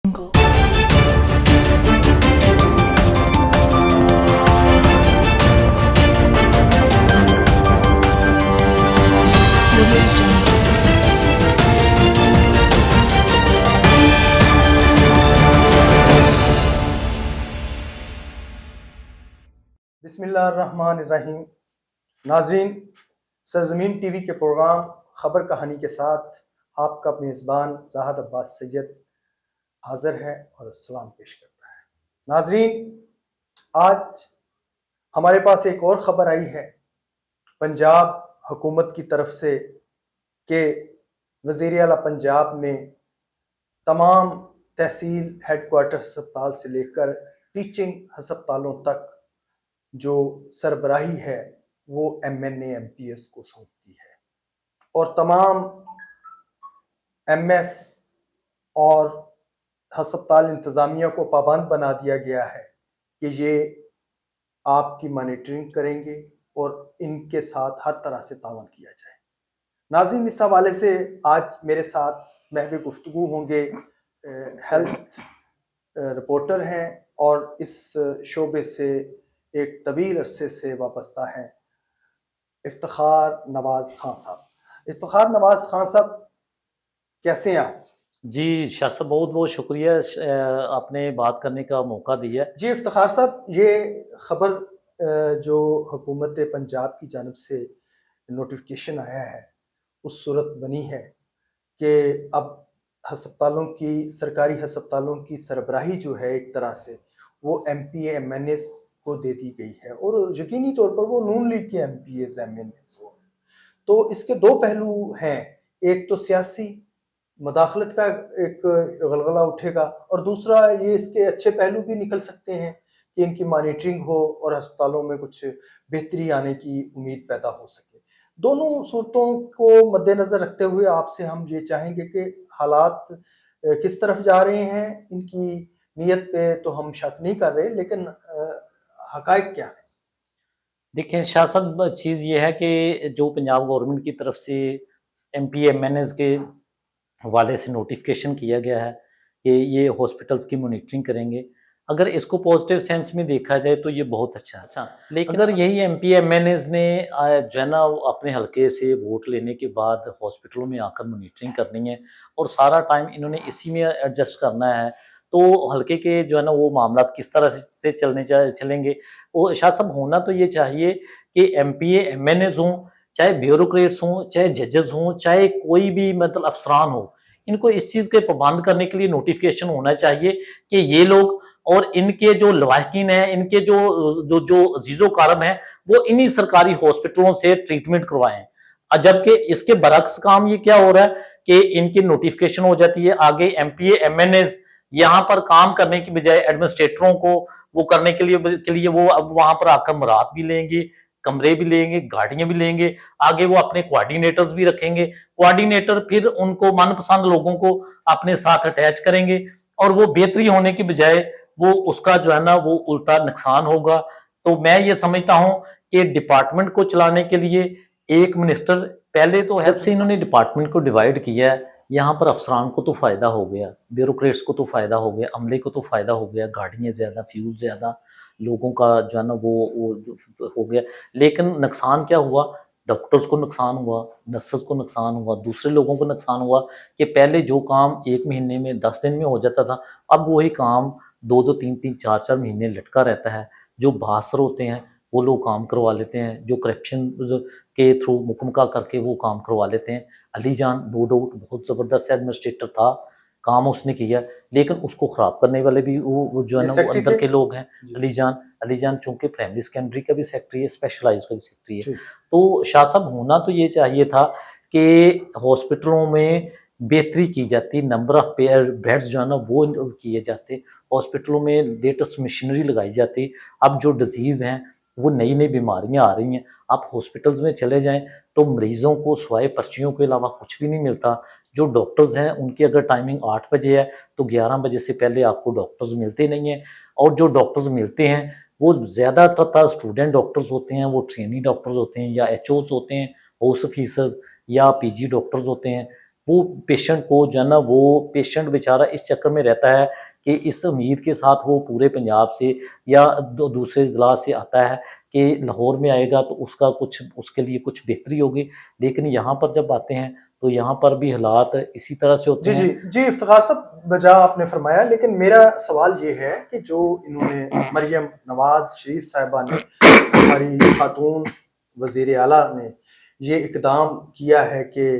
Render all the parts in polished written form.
jungle. Audio jungle. بسم اللہ الرحمن الرحیم. ناظرین، سرزمین ٹی وی کے پروگرام خبر کہانی کے ساتھ آپ کا میزبان زاہد عباس سید حاضر ہے اور سلام پیش کرتا ہے. ناظرین، آج ہمارے پاس ایک اور خبر آئی ہے پنجاب حکومت کی طرف سے کہ وزیر اعلیٰ پنجاب نے تمام تحصیل ہیڈ کوارٹر ہسپتال سے لے کر ٹیچنگ ہسپتالوں تک جو سربراہی ہے وہ M N A M P S کو سونپتی ہے، اور تمام ایم ایس اور ہسپتال انتظامیہ کو پابند بنا دیا گیا ہے کہ یہ آپ کی مانیٹرنگ کریں گے اور ان کے ساتھ ہر طرح سے تعاون کیا جائے. ناظرین، اس حوالے سے آج میرے ساتھ محو گفتگو ہوں گے ہیلتھ رپورٹر ہیں اور اس شعبے سے ایک طویل عرصے سے وابستہ ہیں افتخار نواز خان صاحب. افتخار نواز خان صاحب، کیسے ہیں آپ؟ جی شاہ صاحب، بہت بہت شکریہ، آپ نے بات کرنے کا موقع دیا. جی افتخار صاحب، یہ خبر جو حکومت پنجاب کی جانب سے نوٹیفیکیشن آیا ہے اس صورت بنی ہے کہ اب ہسپتالوں کی سرکاری ہسپتالوں کی سربراہی جو ہے ایک طرح سے وہ M P A M N S کو دے دی گئی ہے، اور یقینی طور پر وہ نون لیگ کے M P As M N S ہو. تو اس کے دو پہلو ہیں، ایک تو سیاسی مداخلت کا ایک غلغلہ اٹھے گا، اور دوسرا یہ اس کے اچھے پہلو بھی نکل سکتے ہیں کہ ان کی مانیٹرنگ ہو اور ہسپتالوں میں کچھ بہتری آنے کی امید پیدا ہو سکے. دونوں صورتوں کو مد نظر رکھتے ہوئے آپ سے ہم یہ چاہیں گے کہ حالات کس طرف جا رہے ہیں، ان کی نیت پہ تو ہم شک نہیں کر رہے، لیکن حقائق کیا ہیں؟ دیکھیں شاہ صاحب، چیز یہ ہے کہ جو پنجاب گورنمنٹ کی طرف سے M P M N S کے حوالے سے نوٹیفیکیشن کیا گیا ہے کہ یہ ہاسپٹلس کی مانیٹرنگ کریں گے، اگر اس کو پازیٹیو سینس میں دیکھا جائے تو یہ بہت اچھا. لیکن اگر یہی M P M N S نے جو ہے نا اپنے حلقے سے ووٹ لینے کے بعد ہاسپٹلوں میں آ کر مانیٹرنگ کرنی ہے اور سارا ٹائم انہوں نے اسی میں ایڈجسٹ کرنا ہے، تو حلقے کے جو ہے نا وہ معاملات کس طرح سے چلیں گے. وہ شاہ صاحب، ہونا تو یہ چاہیے کہ M P A M N As ہوں، چاہے بیوروکریٹس ہوں، چاہے ججز ہوں، چاہے کوئی بھی مطلب افسران ہو، ان کو اس چیز کے پابند کرنے کے لیے نوٹیفیکیشن ہونا چاہیے کہ یہ لوگ اور ان کے جو لواحقین ہیں، ان کے جو عزیز و کارم ہیں، وہ انہی سرکاری ہاسپٹلوں سے ٹریٹمنٹ کروائیں. جبکہ اس کے برعکس کام یہ کیا ہو رہا ہے کہ ان کی نوٹیفیکیشن ہو جاتی ہے، آگے M P A M N As یہاں پر کام کرنے کی بجائے ایڈمنسٹریٹروں کو وہ کرنے کے لیے وہ اب وہاں پر آ کر مراد بھی لیں گے، کمرے بھی لیں گے، گاڑیاں بھی لیں گے، آگے وہ اپنے کوارڈینیٹرز بھی رکھیں گے. کوارڈینیٹر پھر ان کو من پسند لوگوں کو اپنے ساتھ اٹیچ کریں گے، اور وہ بہتری ہونے کی بجائے وہ اس کا جو ہے نا وہ الٹا نقصان ہوگا. تو میں یہ سمجھتا ہوں کہ ڈپارٹمنٹ کو چلانے کے لیے ایک منسٹر، پہلے تو ہیلپ سے انہوں نے ڈپارٹمنٹ کو ڈیوائیڈ کیا ہے، یہاں پر افسران کو تو فائدہ ہو گیا، بیوروکریٹس کو تو فائدہ ہو گیا، عملے کو تو فائدہ ہو گیا، گاڑیاں زیادہ، فیول زیادہ، لوگوں کا جو ہے نا وہ ہو گیا. لیکن نقصان کیا ہوا؟ ڈاکٹرز کو نقصان ہوا، نرسز کو نقصان ہوا، دوسرے لوگوں کو نقصان ہوا کہ پہلے جو کام 1 مہینے میں 10 دن میں ہو جاتا تھا، اب وہی کام 2 3 4 مہینے لٹکا رہتا ہے. جو باثر ہوتے ہیں وہ لوگ کام کروا لیتے ہیں، جو کرپشن کے تھرو مکمکا کر کے وہ کام کروا لیتے ہیں. علی جان نو ڈاؤٹ بہت زبردست ایڈمنسٹریٹر تھا، کام اس نے کیا، لیکن اس کو خراب کرنے والے بھی وہ جو ہے نا وہ اندر کے لوگ ہیں. علی جان چونکہ پرائمری سیکنڈری کا بھی سیکٹری ہے، اسپیشلائز کا بھی سیکٹری ہے. تو شاہ صاحب، ہونا تو یہ چاہیے تھا کہ ہاسپٹلوں میں بہتری کی جاتی، نمبر آف بیڈز جو ہے نا وہ کیے جاتے، ہاسپٹلوں میں لیٹسٹ مشینری لگائی جاتی. اب جو ڈیزیز ہیں، وہ نئی نئی بیماریاں آ رہی ہیں، آپ ہاسپٹلز میں چلے جائیں تو مریضوں کو سوائے پرچیوں کے علاوہ کچھ بھی نہیں ملتا. جو ڈاکٹرز ہیں ان کی اگر ٹائمنگ 8 بجے ہے تو 11 بجے سے پہلے آپ کو ڈاکٹرز ملتے نہیں ہیں، اور جو ڈاکٹرز ملتے ہیں وہ زیادہ تر اسٹوڈنٹ ڈاکٹرز ہوتے ہیں، وہ ٹرینی ڈاکٹرز ہوتے ہیں، یا ایچ اوز ہوتے ہیں، ہاؤس آفیسرز، یا پی جی ڈاکٹرز ہوتے ہیں. وہ پیشنٹ کو جو ہے نا وہ پیشنٹ بیچارہ اس چکر میں رہتا ہے کہ اس امید کے ساتھ وہ پورے پنجاب سے یا دوسرے اضلاع سے آتا ہے کہ لاہور میں آئے گا تو اس کا کچھ اس کے لیے کچھ بہتری ہوگی، لیکن یہاں پر جب آتے ہیں تو یہاں پر بھی حالات اسی طرح سے ہوتے جی ہیں۔ جی جی افتخار صاحب بجا آپ نے فرمایا، لیکن میرا سوال یہ ہے کہ جو انہوں نے مریم نواز شریف صاحبہ نے، ہماری خاتون وزیر اعلیٰ نے یہ اقدام کیا ہے کہ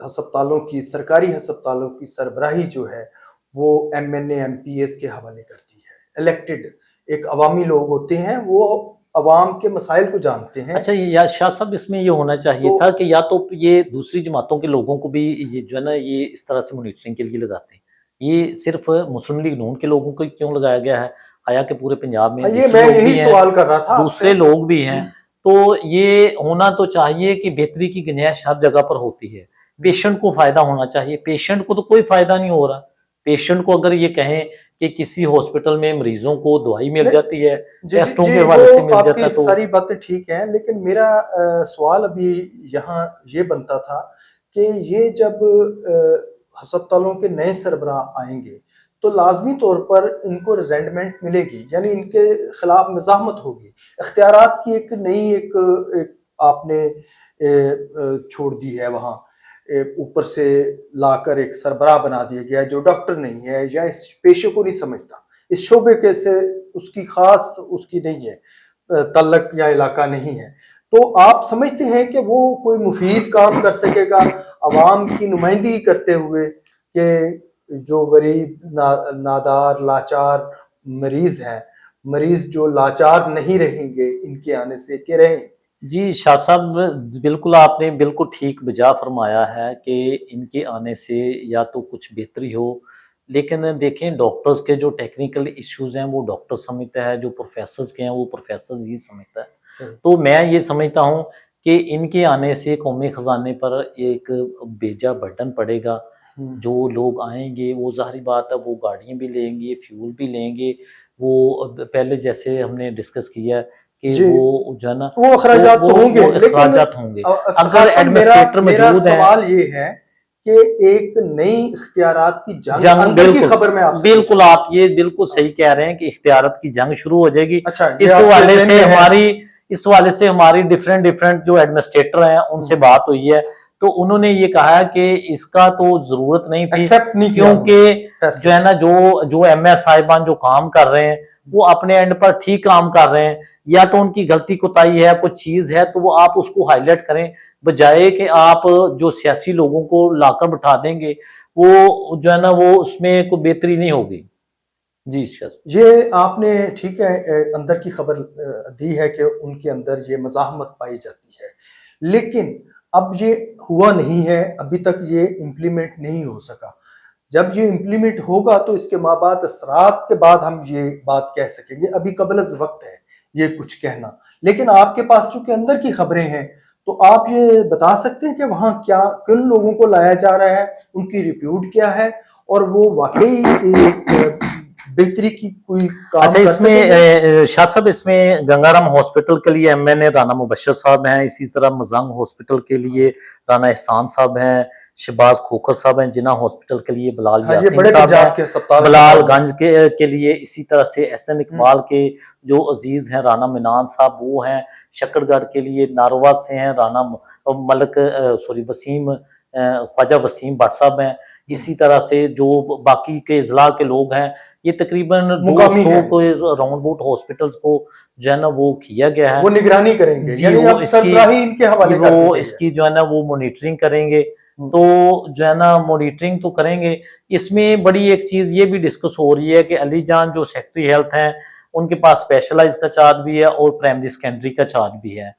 ہسپتالوں کی، سرکاری ہسپتالوں کی سربراہی جو ہے وہ M N A M P S کے حوالے کرتی ہے، الیکٹڈ ایک عوامی لوگ ہوتے ہیں، وہ عوام کے مسائل کو جانتے ہیں۔ اچھا یا شاہ صاحب اس میں یہ ہونا چاہیے تو تھا کہ یا تو یہ دوسری جماعتوں کے لوگوں کو بھی یہ جو ہے نا یہ اس طرح سے مانیٹرنگ کے لیے لگاتے ہیں، یہ صرف مسلم لیگ نون کے لوگوں کو ہی کیوں لگایا گیا ہے؟ آیا کہ پورے پنجاب میں یہ دوسرے میں لوگ یہی بھی ہیں، سوال کر رہا تھا آپ سے۔ دوسرے لوگ بھی ہیں، تو یہ ہونا تو چاہیے کہ بہتری کی گنجائش ہر جگہ پر ہوتی ہے، پیشنٹ کو فائدہ ہونا چاہیے، پیشنٹ کو تو کوئی فائدہ نہیں ہو رہا۔ پیشنٹ کو اگر یہ کہیں کہ کسی ہاسپٹل میں مریضوں کو دوائی مل جاتی ہے، جی ٹیسٹوں جی کے حوالے سے وہ مل آپ جاتا کی ہے، تو ساری باتیں ٹھیک ہیں، لیکن میرا سوال ابھی یہاں یہ بنتا تھا کہ یہ جب ہسپتالوں کے نئے سربراہ آئیں گے تو لازمی طور پر ان کو ریزینڈمنٹ ملے گی، یعنی ان کے خلاف مزاحمت ہوگی، اختیارات کی ایک نئی ایک آپ نے چھوڑ دی ہے وہاں، اوپر سے لا کر ایک سربراہ بنا دیا گیا ہے جو ڈاکٹر نہیں ہے یا اس پیشے کو نہیں سمجھتا، اس شعبے کے سے اس کی خاص اس کی نہیں ہے تعلق یا علاقہ نہیں ہے، تو آپ سمجھتے ہیں کہ وہ کوئی مفید کام کر سکے گا عوام کی نمائندگی کرتے ہوئے کہ جو غریب نادار لاچار مریض ہیں، مریض جو لاچار نہیں رہیں گے ان کے آنے سے کہ رہیں گے؟ جی شاہ صاحب بالکل آپ نے بالکل ٹھیک بجا فرمایا ہے کہ ان کے آنے سے یا تو کچھ بہتری ہو، لیکن دیکھیں ڈاکٹرز کے جو ٹیکنیکل ایشوز ہیں وہ ڈاکٹر سمجھتا ہے، جو پروفیسرز کے ہیں وہ پروفیسرز ہی سمجھتا ہے، صحیح۔ تو میں یہ سمجھتا ہوں کہ ان کے آنے سے قومی خزانے پر ایک بیجا برڈن پڑے گا، جو لوگ آئیں گے وہ ظاہری بات ہے وہ گاڑیاں بھی لیں گے، فیول بھی لیں گے، وہ پہلے جیسے ہم نے ڈسکس کیا کہ جی وہ جو ہے نا وہ اخراجات تو ہوں گے، وہ لیکن اخراجات ہوں گے، افتخار اگر صاحب ایڈمنسٹریٹر میرا موجود ہیں۔ سوال یہ ہے کہ ایک نئی اختیارات کی جنگ اندر کی بالکل خبر میں آپ سے بالکل آپ یہ بالکل صحیح کہہ رہے ہیں کہ اختیارات کی جنگ شروع ہو جائے گی، اچھا یہ اس آپ کے حوالے ذہن سے میں ہے؟ ہماری ڈفرینٹ جو ایڈمنسٹریٹر ہیں ان سے بات ہوئی ہے، تو انہوں نے یہ کہا کہ اس کا تو ضرورت نہیں تھی، ایکسپٹ نہیں کیا کیونکہ فیصلہ۔ جو ہے نا جو ایم ایس صاحبان جو کام کر رہے ہیں وہ اپنے اینڈ پر ٹھیک کام کر رہے ہیں، یا تو ان کی غلطی کوتاہی ہے، کوئی چیز ہے تو وہ آپ اس کو ہائی لائٹ کریں، بجائے کہ آپ جو سیاسی لوگوں کو لا کر بٹھا دیں گے، وہ جو ہے نا وہ اس میں کوئی بہتری نہیں ہوگی۔ جی شاہ یہ آپ نے ٹھیک ہے اندر کی خبر دی ہے کہ ان کے اندر یہ مزاحمت پائی جاتی ہے، لیکن اب یہ ہوا نہیں ہے، ابھی تک یہ امپلیمنٹ نہیں ہو سکا، جب یہ امپلیمنٹ ہوگا تو اس کے مابعد اثرات کے بعد ہم یہ بات کہہ سکیں گے، ابھی قبل از وقت ہے یہ کچھ کہنا، لیکن آپ کے پاس چونکہ اندر کی خبریں ہیں تو آپ یہ بتا سکتے ہیں کہ وہاں کیا کن لوگوں کو لایا جا رہا ہے، ان کی ریپیوٹ کیا ہے، اور وہ واقعی بہتری کی کوئی کام اچھا کر اس سکیں گے؟ میں شاہ صاحب اس میں گنگارام ہاسپٹل کے لیے ایم این اے رانا مبشر صاحب ہیں، اسی طرح مزنگ ہاسپٹل کے لیے رانا احسان صاحب ہیں، شہباز کھوکھر صاحب ہیں، جناح ہاسپٹل کے لیے بلال ہاں یہ یاسین بڑے صاحب پنجاب کے ہسپتال ہیں، بلال گنج کے لیے اسی طرح سے ایس این اقبال کے جو عزیز ہیں رانا منان صاحب وہ ہیں، شکر گڑھ کے لیے ناروا سے ہیں رانا ملک وسیم خواجہ وسیم بٹ صاحب ہیں، اسی طرح سے جو باقی کے اضلاع کے لوگ ہیں، یہ تقریباً مقامی 200 ہیں، کو راؤنڈ بوٹ ہاسپٹلز کو جو ہے نا وہ کیا گیا ہے، وہ نگرانی کریں گے، جی یعنی وہ اب سربراہی ان کے حوالے کر دی وہ گئی اس ہے۔ کی جو ہے نا وہ مانیٹرنگ کریں گے، تو جو ہے نا مانیٹرنگ تو کریں گے، اس میں بڑی ایک چیز یہ بھی ڈسکس ہو رہی ہے کہ علی جان جو سیکٹری ہیلتھ ہیں ان کے پاس اسپیشلائز کا چارج بھی ہے اور پرائمری سیکنڈری کا چارج بھی ہے،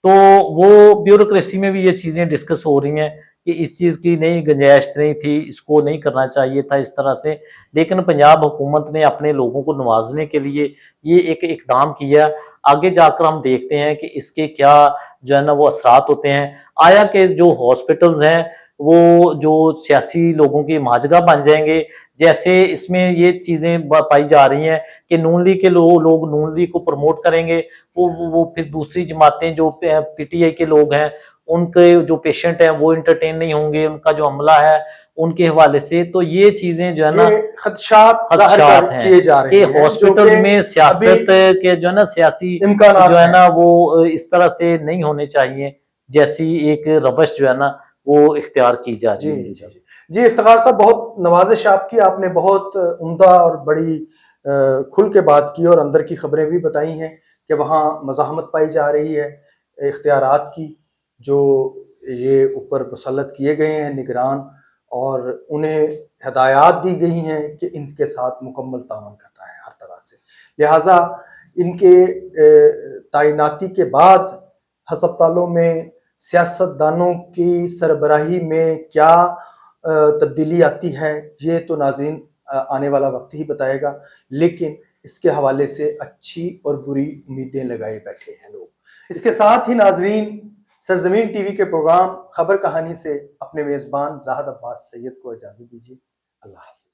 تو وہ بیوروکریسی میں بھی یہ چیزیں ڈسکس ہو رہی ہیں کہ اس چیز کی نئی گنجائش نہیں تھی، اس کو نہیں کرنا چاہیے تھا اس طرح سے، لیکن پنجاب حکومت نے اپنے لوگوں کو نوازنے کے لیے یہ ایک اقدام کیا، آگے جا کر ہم دیکھتے ہیں کہ اس کے کیا جو ہے نا وہ اثرات ہوتے ہیں، آیا کہ جو ہاسپٹلز ہیں وہ جو سیاسی لوگوں کی ماجگاہ بن جائیں گے، جیسے اس میں یہ چیزیں پائی جا رہی ہیں کہ نون لیگ کے لوگ نون لیگ کو پروموٹ کریں گے، وہ پھر دوسری جماعتیں جو پی ٹی آئی کے لوگ ہیں ان کے جو پیشنٹ ہیں وہ انٹرٹین نہیں ہوں گے, ان کا جو عملہ ہے ان کے حوالے سے. تو یہ چیزیں جو ہے نا یہ خدشات ظاہر خدشات ہیں کیے جا رہے کہ ہیں جو ہاسپٹل کہ میں سیاست ابھی کے جو ہے نا سیاسی امکانات جو ہے ہیں. نا وہ اس طرح سے نہیں ہونے چاہیے جیسی ایک روش جو ہے نا وہ اختیار کی جا رہی جی ہے. جی جی جی افتخار صاحب, بہت نوازش آپ کی, آپ نے بہت عمدہ اور بڑی کھل کے بات کی اور اندر کی خبریں بھی بتائی ہیں کہ وہاں مزاحمت پائی جا رہی ہے اختیارات کی جو یہ اوپر مسلط کیے گئے ہیں نگران, اور انہیں ہدایات دی گئی ہیں کہ ان کے ساتھ مکمل تعاون کرنا ہے ہر طرح سے. لہٰذا ان کے تعیناتی کے بعد ہسپتالوں میں سیاست دانوں کی سربراہی میں کیا تبدیلی آتی ہے یہ تو ناظرین آنے والا وقت ہی بتائے گا, لیکن اس کے حوالے سے اچھی اور بری امیدیں لگائے بیٹھے ہیں لوگ. اس کے ساتھ ہی ناظرین سرزمین ٹی وی کے پروگرام خبر کہانی سے اپنے میزبان زاہد عباس سید کو اجازت دیجیے. اللہ حافظ.